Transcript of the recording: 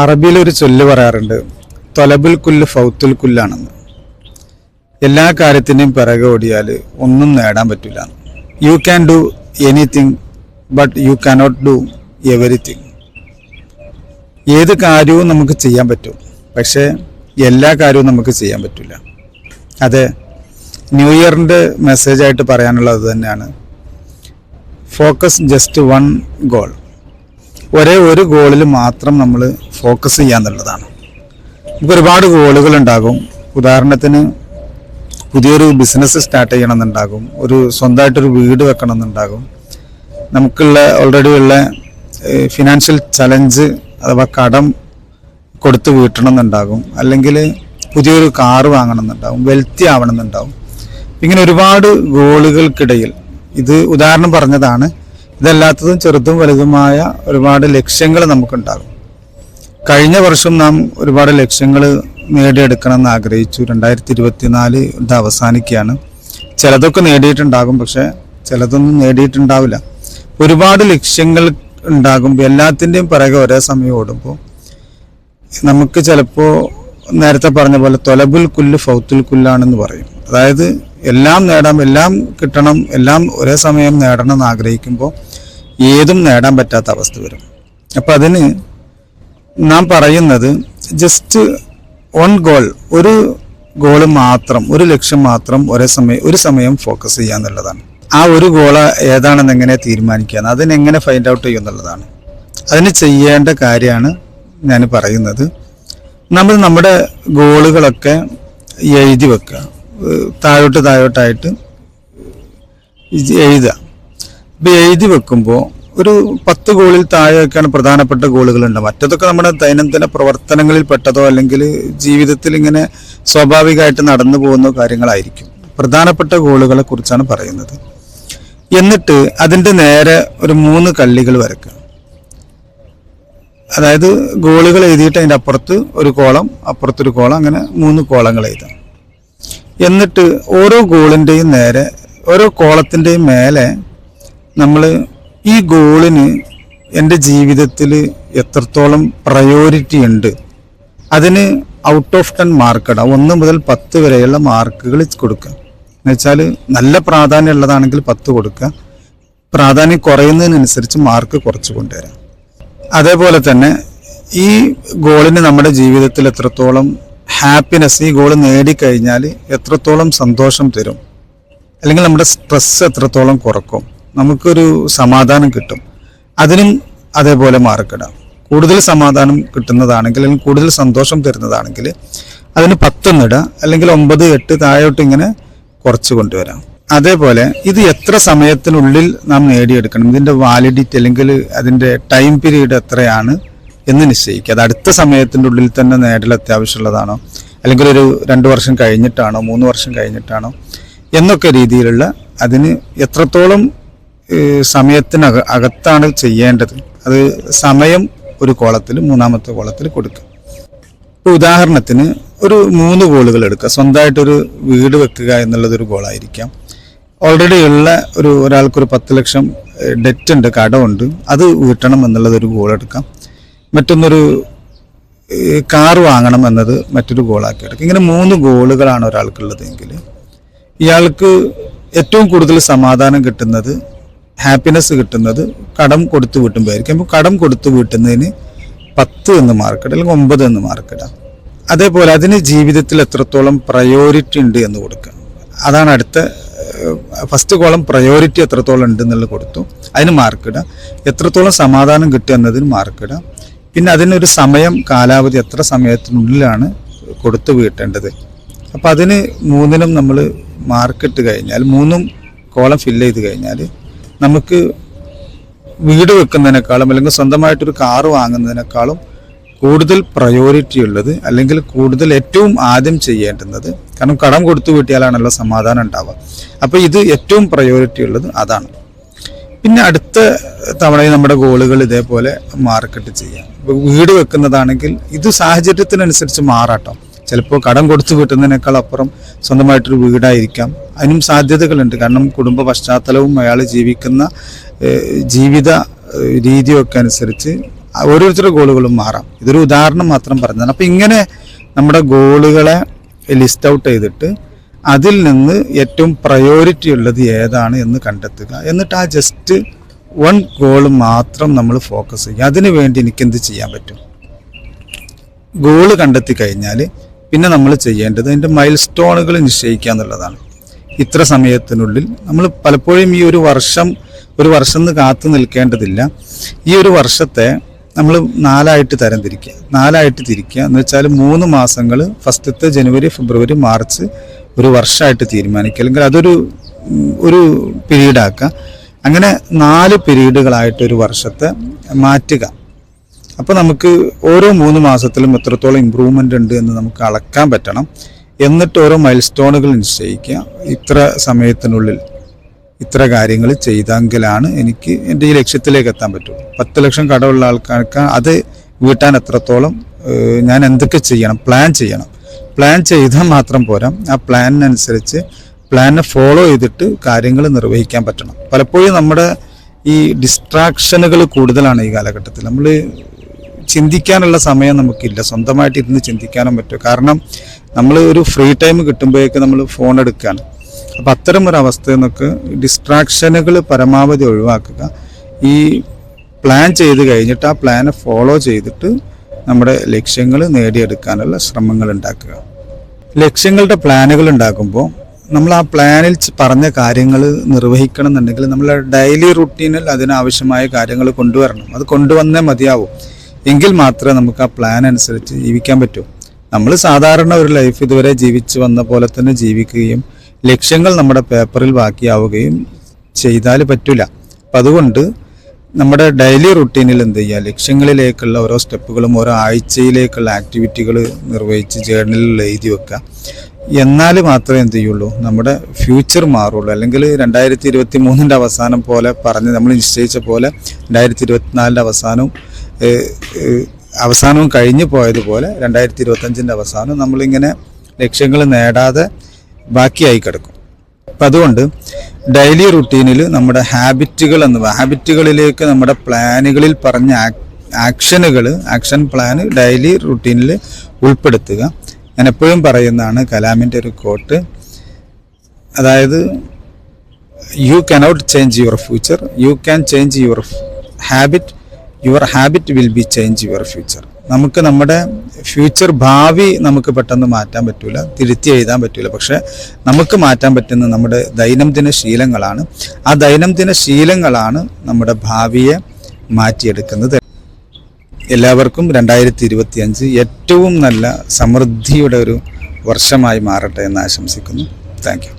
അറബിയിൽ ഒരു ചൊല്ല് പറയാറുണ്ട്, തൊലബുൽ കുല്ല് ഫൗത്തുൽ കുല്ലാണെന്ന്. എല്ലാ കാര്യത്തിൻ്റെയും പിറകെ ഓടിയാൽ ഒന്നും നേടാൻ പറ്റില്ല. You can do anything but you cannot do everything. ഏത് കാര്യവും നമുക്ക് ചെയ്യാൻ പറ്റും, പക്ഷേ എല്ലാ കാര്യവും നമുക്ക് ചെയ്യാൻ പറ്റില്ല. അതെ, ന്യൂ ഇയറിൻ്റെ മെസ്സേജായിട്ട് പറയാനുള്ളത് തന്നെയാണ്. Focus just one goal. ഒരേ ഒരു ഗോളിൽ മാത്രം നമ്മൾ ഫോക്കസ് ചെയ്യാന്നുള്ളതാണ്. നമുക്ക് ഒരുപാട് ഗോളുകൾ ഉണ്ടാകും. ഉദാഹരണത്തിന് പുതിയൊരു ബിസിനസ് സ്റ്റാർട്ട് ചെയ്യണമെന്നുണ്ടാകും, ഒരു സ്വന്തമായിട്ടൊരു വീട് വെക്കണം എന്നുണ്ടാകും, നമുക്കുള്ള ഓൾറെഡി ഉള്ള ഫിനാൻഷ്യൽ ചലഞ്ച് അഥവാ കടം കൊടുത്ത് വീട്ടണം എന്നുണ്ടാകും, അല്ലെങ്കിൽ പുതിയൊരു കാറ് വാങ്ങണം എന്നുണ്ടാകും, വെൽത്തി ആവണം എന്നുണ്ടാകും. ഇങ്ങനെ ഒരുപാട് ഗോളുകൾക്കിടയിൽ, ഇത് ഉദാഹരണം പറഞ്ഞതാണ്, ഇതല്ലാത്തതും ചെറുതും വലുതുമായ ഒരുപാട് ലക്ഷ്യങ്ങൾ നമുക്കുണ്ടാകും. കഴിഞ്ഞ വർഷം നാം ഒരുപാട് ലക്ഷ്യങ്ങൾ നേടിയെടുക്കണം എന്ന് ആഗ്രഹിച്ചു. 2024 ഇത് അവസാനിക്കുകയാണ്. ചിലതൊക്കെ നേടിയിട്ടുണ്ടാകും, പക്ഷെ ചിലതൊന്നും നേടിയിട്ടുണ്ടാവില്ല. ഒരുപാട് ലക്ഷ്യങ്ങൾ ഉണ്ടാകുമ്പോൾ എല്ലാത്തിൻ്റെയും പിറകെ ഒരേ സമയം ഓടുമ്പോൾ നമുക്ക് ചിലപ്പോൾ നേരത്തെ പറഞ്ഞ പോലെ തൊലബുൽ കുല്ല് ഫൗത്തുൽ കുല്ലാണെന്ന് പറയും. അതായത് എല്ലാം നേടാം, എല്ലാം കിട്ടണം, എല്ലാം ഒരേ സമയം നേടണം എന്ന് ആഗ്രഹിക്കുമ്പോൾ ഏതും നേടാൻ പറ്റാത്ത അവസ്ഥ വരും. അപ്പം അതിന് നാം പറയുന്നത് ജസ്റ്റ് വൺ ഗോൾ, ഒരു ഗോള് മാത്രം, ഒരു ലക്ഷ്യം മാത്രം ഒരു സമയം ഫോക്കസ് ചെയ്യുക എന്നുള്ളതാണ്. ആ ഒരു ഗോള് ഏതാണെന്ന് എങ്ങനെ തീരുമാനിക്കുക, അതിനെങ്ങനെ ഫൈൻഡ് ഔട്ട് ചെയ്യുക എന്നുള്ളതാണ്. അതിന് ചെയ്യേണ്ട കാര്യമാണ് ഞാൻ പറയുന്നത്. നമ്മൾ നമ്മുടെ ഗോളുകളൊക്കെ എഴുതി വെക്കുക, താഴോട്ടായിട്ട് എഴുതുക. ഇപ്പം എഴുതി വെക്കുമ്പോൾ ഒരു 10 ഗോളിൽ താഴെയൊക്കെയാണ് പ്രധാനപ്പെട്ട ഗോളുകളുണ്ട്. മറ്റതൊക്കെ നമ്മുടെ ദൈനംദിന പ്രവർത്തനങ്ങളിൽ പെട്ടതോ അല്ലെങ്കിൽ ജീവിതത്തിൽ ഇങ്ങനെ സ്വാഭാവികമായിട്ട് നടന്നു പോകുന്ന കാര്യങ്ങളായിരിക്കും. പ്രധാനപ്പെട്ട ഗോളുകളെ കുറിച്ചാണ് പറയുന്നത്. എന്നിട്ട് അതിൻ്റെ നേരെ ഒരു 3 കള്ളികൾ വരയ്ക്കുക. അതായത് ഗോളുകൾ എഴുതിയിട്ട് അതിൻ്റെ അപ്പുറത്ത് ഒരു കോളം, അപ്പുറത്തൊരു കോളം, അങ്ങനെ 3 കോളങ്ങൾ എഴുതാം. എന്നിട്ട് ഓരോ ഗോളിൻ്റെയും നേരെ, ഓരോ കോളത്തിൻ്റെയും മേലെ നമ്മൾ ഈ ഗോളിന് എൻ്റെ ജീവിതത്തിൽ എത്രത്തോളം പ്രയോറിറ്റി ഉണ്ട്, അതിന് ഔട്ട് ഓഫ് 10 മാർക്ക് ഇടാം. 1 മുതൽ 10 വരെയുള്ള മാർക്കുകൾ കൊടുക്കുക. എന്നുവെച്ചാൽ നല്ല പ്രാധാന്യം ഉള്ളതാണെങ്കിൽ 10 കൊടുക്കുക, പ്രാധാന്യം കുറയുന്നതിനനുസരിച്ച് മാർക്ക് കുറച്ച് കൊണ്ടുവരാം. അതേപോലെ തന്നെ ഈ ഗോളിന് നമ്മുടെ ജീവിതത്തിൽ എത്രത്തോളം ഹാപ്പിനെസ്, ഈ ഗോൾ നേടിക്കഴിഞ്ഞാൽ എത്രത്തോളം സന്തോഷം തരും, അല്ലെങ്കിൽ നമ്മുടെ സ്ട്രെസ് എത്രത്തോളം കുറക്കും, നമുക്കൊരു സമാധാനം കിട്ടും, അതിനും അതേപോലെ മാർക്കിടാം. കൂടുതൽ സമാധാനം കിട്ടുന്നതാണെങ്കിൽ, അല്ലെങ്കിൽ കൂടുതൽ സന്തോഷം തരുന്നതാണെങ്കിൽ അതിന് 10 ഇടാം, അല്ലെങ്കിൽ 9, 8 താഴോട്ട് ഇങ്ങനെ കുറച്ച് കൊണ്ടുവരാം. അതേപോലെ ഇത് എത്ര സമയത്തിനുള്ളിൽ നാം നേടിയെടുക്കണം, ഇതിൻ്റെ വാലിഡിറ്റി അല്ലെങ്കിൽ അതിൻ്റെ ടൈം പീരീഡ് എത്രയാണ് എന്ന് നിശ്ചയിക്കുക. അത് അടുത്ത സമയത്തിൻ്റെ ഉള്ളിൽ തന്നെ നേടൽ അത്യാവശ്യമുള്ളതാണോ, അല്ലെങ്കിൽ ഒരു 2 വർഷം കഴിഞ്ഞിട്ടാണോ, 3 വർഷം കഴിഞ്ഞിട്ടാണോ എന്നൊക്കെ രീതിയിലുള്ള, അതിന് എത്രത്തോളം സമയത്തിനകത്താണ് ചെയ്യേണ്ടത്, അത് സമയം ഒരു കോളത്തിൽ, 3ാമത്തെ കോളത്തിൽ കൊടുക്കുക. ഇപ്പോൾ ഉദാഹരണത്തിന് ഒരു 3 ഗോളുകൾ എടുക്കുക. സ്വന്തമായിട്ടൊരു വീട് വെക്കുക എന്നുള്ളതൊരു ഗോളായിരിക്കാം. ഓൾറെഡി ഉള്ള ഒരാൾക്കൊരു 10 ലക്ഷം ഡെറ്റ് ഉണ്ട്, കടമുണ്ട്, അത് വീട്ടണം എന്നുള്ളതൊരു ഗോൾ എടുക്കാം. മറ്റൊന്നൊരു കാർ വാങ്ങണം എന്നത് മറ്റൊരു ഗോളാക്കി എടുക്കാം. ഇങ്ങനെ 3 ഗോളുകളാണ് ഒരാൾക്കുള്ളതെങ്കിൽ ഇയാൾക്ക് ഏറ്റവും കൂടുതൽ സമാധാനം കിട്ടുന്നത്, ഹാപ്പിനെസ് കിട്ടുന്നത് കടം കൊടുത്തു വീട്ടുമ്പോഴായിരിക്കും. അപ്പോൾ കടം കൊടുത്തു വീട്ടുന്നതിന് 10 എന്ന് മാർക്കിടാം, അല്ലെങ്കിൽ 9 എന്ന് മാർക്കിടാം. അതേപോലെ അതിന് ജീവിതത്തിൽ എത്രത്തോളം പ്രയോറിറ്റി ഉണ്ട് എന്ന് കൊടുക്കുക. അതാണ് അടുത്ത ഫസ്റ്റ് കോളം. പ്രയോറിറ്റി എത്രത്തോളം ഉണ്ട് എന്നുള്ളത് കൊടുത്തു, അതിന് മാർക്കിടാം. എത്രത്തോളം സമാധാനം കിട്ടുക എന്നതിന് മാർക്കിടാം. പിന്നെ അതിനൊരു സമയം, കാലാവധി, എത്ര സമയത്തിനുള്ളിലാണ് കൊടുത്തു വീട്ടേണ്ടത്. അപ്പം അതിന് 3നും നമ്മൾ മാർക്കിട്ട് കഴിഞ്ഞാൽ, 3 കോളം ഫില്ല് ചെയ്ത് കഴിഞ്ഞാൽ നമുക്ക് വീട് വെക്കുന്നതിനേക്കാളും അല്ലെങ്കിൽ സ്വന്തമായിട്ടൊരു കാറ് വാങ്ങുന്നതിനേക്കാളും കൂടുതൽ പ്രയോറിറ്റി ഉള്ളത്, അല്ലെങ്കിൽ കൂടുതൽ ഏറ്റവും ആദ്യം ചെയ്യേണ്ടുന്നത്, കാരണം കടം കൊടുത്തു വീട്ടിയാലാണല്ലോ സമാധാനം ഉണ്ടാവുക. അപ്പോൾ ഇത് ഏറ്റവും പ്രയോറിറ്റി ഉള്ളത് അതാണ്. പിന്നെ അടുത്ത തവണ നമ്മുടെ ഗോളുകൾ ഇതേപോലെ മാർക്കിട്ട് ചെയ്യാം. ഇപ്പോൾ വീട് വെക്കുന്നതാണെങ്കിൽ ഇത് സാഹചര്യത്തിനനുസരിച്ച് മാറാട്ടോ. ചിലപ്പോൾ കടം കൊടുത്തു വീട്ടുന്നതിനേക്കാൾ അപ്പുറം സ്വന്തമായിട്ടൊരു വീടായിരിക്കാം. അതിനും സാധ്യതകളുണ്ട്. കാരണം കുടുംബ പശ്ചാത്തലവും അയാൾ ജീവിക്കുന്ന ജീവിത രീതിയൊക്കെ അനുസരിച്ച് ഓരോരുത്തരുടെ ഗോളുകളും മാറാം. ഇതൊരു ഉദാഹരണം മാത്രം പറഞ്ഞതാണ്. അപ്പം ഇങ്ങനെ നമ്മുടെ ഗോളുകളെ ലിസ്റ്റ് ഔട്ട് ചെയ്തിട്ട് അതിൽ നിന്ന് ഏറ്റവും പ്രയോറിറ്റി ഉള്ളത് ഏതാണ് എന്ന് കണ്ടെത്തുക. എന്നിട്ട് ആ ജസ്റ്റ് 1 ഗോൾ മാത്രം നമ്മൾ ഫോക്കസ് ചെയ്യുക. അതിനു വേണ്ടി എനിക്കെന്ത് ചെയ്യാൻ പറ്റും? ഗോള് കണ്ടെത്തി കഴിഞ്ഞാൽ പിന്നെ നമ്മൾ ചെയ്യേണ്ടത് അതിൻ്റെ മൈൽ സ്റ്റോണുകൾ നിശ്ചയിക്കുക എന്നുള്ളതാണ്. ഇത്ര സമയത്തിനുള്ളിൽ നമ്മൾ പലപ്പോഴും ഈ ഒരു വർഷം എന്ന് കാത്തു നിൽക്കേണ്ടതില്ല. ഈ ഒരു വർഷത്തെ നമ്മൾ 4 തിരിക്കുക എന്ന് വെച്ചാൽ 3 മാസങ്ങൾ, ഫസ്റ്റത്തെ ജനുവരി, ഫെബ്രുവരി, മാർച്ച് ഒരു വർഷമായിട്ട് തീരുമാനിക്കുക, അല്ലെങ്കിൽ അതൊരു പീരീഡാക്കുക. അങ്ങനെ 4 പീരീഡുകളായിട്ട് ഒരു വർഷത്തെ മാറ്റുക. അപ്പോൾ നമുക്ക് ഓരോ 3 മാസത്തിലും എത്രത്തോളം ഇമ്പ്രൂവ്മെൻ്റ് ഉണ്ട് എന്ന് നമുക്ക് അളക്കാൻ പറ്റണം. എന്നിട്ട് ഓരോ മൈൽ സ്റ്റോണുകൾ നിശ്ചയിക്കുക. ഇത്ര സമയത്തിനുള്ളിൽ ഇത്ര കാര്യങ്ങൾ ചെയ്തെങ്കിലാണ് എനിക്ക് എൻ്റെ ഈ ലക്ഷ്യത്തിലേക്ക് എത്താൻ പറ്റും. 10 ലക്ഷം കടമുള്ള ആൾക്കാർക്ക് അത് വീട്ടാൻ എത്രത്തോളം ഞാൻ എന്തൊക്കെ ചെയ്യണം, പ്ലാൻ ചെയ്യണം. പ്ലാൻ ചെയ്താൽ മാത്രം പോരാ, ആ പ്ലാനിനനുസരിച്ച് പ്ലാനിനെ ഫോളോ ചെയ്തിട്ട് കാര്യങ്ങൾ നിർവഹിക്കാൻ പറ്റണം. പലപ്പോഴും നമ്മുടെ ഈ ഡിസ്ട്രാക്ഷനുകൾ കൂടുതലാണ് ഈ കാലഘട്ടത്തിൽ. നമ്മൾ ചിന്തിക്കാനുള്ള സമയം നമുക്കില്ല, സ്വന്തമായിട്ട് ഇരുന്ന് ചിന്തിക്കാനും പറ്റും. കാരണം നമ്മൾ ഒരു ഫ്രീ ടൈം കിട്ടുമ്പോഴേക്ക് നമ്മൾ ഫോൺ എടുക്കുകയാണ്. അപ്പം അത്തരം ഒരു അവസ്ഥയിൽ നിന്നൊക്കെ ഡിസ്ട്രാക്ഷനുകൾ പരമാവധി ഒഴിവാക്കുക. ഈ പ്ലാൻ ചെയ്ത് കഴിഞ്ഞിട്ട് ആ പ്ലാനെ ഫോളോ ചെയ്തിട്ട് നമ്മുടെ ലക്ഷ്യങ്ങൾ നേടിയെടുക്കാനുള്ള ശ്രമങ്ങൾ ഉണ്ടാക്കുക. ലക്ഷ്യങ്ങളുടെ പ്ലാനുകൾ ഉണ്ടാക്കുമ്പോൾ നമ്മൾ ആ പ്ലാനിൽ പറഞ്ഞ കാര്യങ്ങൾ നിർവഹിക്കണം എന്നുണ്ടെങ്കിൽ നമ്മൾ ഡെയിലി റുട്ടീനിൽ അതിനാവശ്യമായ കാര്യങ്ങൾ കൊണ്ടുവരണം. അത് കൊണ്ടുവന്നേ മതിയാവും. എങ്കിൽ മാത്രമേ നമുക്ക് ആ പ്ലാൻ അനുസരിച്ച് ജീവിക്കാൻ പറ്റൂ. നമ്മൾ സാധാരണ ഒരു ലൈഫ് ഇതുവരെ ജീവിച്ചു വന്ന പോലെ തന്നെ ജീവിക്കുകയും ലക്ഷ്യങ്ങൾ നമ്മുടെ പേപ്പറിൽ ബാക്കിയാവുകയും ചെയ്താൽ പറ്റില്ല. അപ്പം അതുകൊണ്ട് നമ്മുടെ ഡെയിലി റുട്ടീനിൽ എന്ത് ചെയ്യുക, ലക്ഷ്യങ്ങളിലേക്കുള്ള ഓരോ സ്റ്റെപ്പുകളും ഓരോ ആഴ്ചയിലേക്കുള്ള ആക്ടിവിറ്റികൾ നിർവഹിച്ച് ജേർണലിൽ എഴുതി വെക്കുക. എന്നാൽ മാത്രമേ എന്ത് ചെയ്യുള്ളൂ, നമ്മുടെ ഫ്യൂച്ചർ മാറുള്ളൂ. അല്ലെങ്കിൽ 2023 അവസാനം പോലെ പറഞ്ഞ് നമ്മൾ നിശ്ചയിച്ച പോലെ 2024 അവസാനവും കഴിഞ്ഞു പോയതുപോലെ 2025 അവസാനം നമ്മളിങ്ങനെ ലക്ഷ്യങ്ങൾ നേടാതെ ബാക്കിയായി കിടക്കും. അപ്പം അതുകൊണ്ട് ഡെയിലി റുട്ടീനിൽ നമ്മുടെ ഹാബിറ്റുകളിലേക്ക് നമ്മുടെ പ്ലാനുകളിൽ പറഞ്ഞ ആക്ഷൻ പ്ലാന് ഡെയിലി റുട്ടീനിൽ ഉൾപ്പെടുത്തുക. ഞാൻ എപ്പോഴും പറയുന്നതാണ് കലാമിൻ്റെ ഒരു കോട്ട്, അതായത് you cannot change your future, you can change your habit will be change your future. നമുക്ക് നമ്മുടെ ഫ്യൂച്ചർ ഭാവി നമുക്ക് പെട്ടെന്ന് മാറ്റാൻ പറ്റില്ല, തിരുത്തി എഴുതാൻ പറ്റില്ല. പക്ഷെ നമുക്ക് മാറ്റാൻ പറ്റുന്ന നമ്മുടെ ദൈനംദിന ശീലങ്ങളാണ്. ആ ദൈനംദിന ശീലങ്ങളാണ് നമ്മുടെ ഭാവിയെ മാറ്റിയെടുക്കുന്നത്. എല്ലാവർക്കും 2025 ഏറ്റവും നല്ല സമൃദ്ധിയുടെ ഒരു വർഷമായി മാറട്ടെ എന്ന് ആശംസിക്കുന്നു. Thank you.